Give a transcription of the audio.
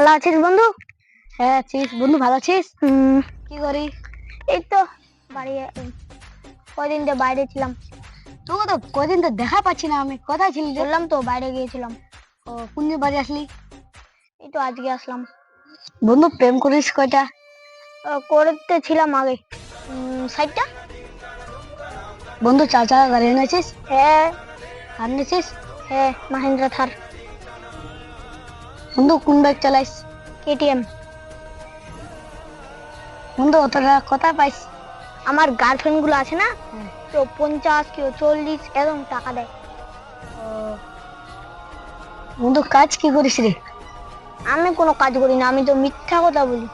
ভালো আছিস বন্ধু? হ্যাঁ আছিস বন্ধু, ভালো আছিস? কি করি? এই তো বাড়ি কয়দিন দিয়ে বাইরে ছিলাম। তোকে তো কদিন তো দেখা পাচ্ছি না, আমি কোথায় ছিলি রে? বললাম তো বাইরে গিয়েছিলাম। ও, কোন দিন বাড়ি আসলি? এই তো আজকে আসলাম। বন্ধু, প্রেম করিস কয়টা? করতে ছিলাম আগে 60টা। বন্ধু, চাচা গাড়ি এনেছিস? হ্যাঁ কার নিয়েছিস? হ্যাঁ, মাহিন্দ্রা থার বন্ধু, কোন বাইক চালাইস? কেটিএম। বন্ধু, অত টাকা কোথায় পাইস? আমার গার্লফ্রেন্ড গুলো আছে না, হ্যাঁ। তো 50 কেউ 40 এরকম টাকা দেয়। ও, বন্ধু কাজ কি করিস রে? আমি কোনো কাজ করি না, আমি তো মিথ্যা কথা বলি।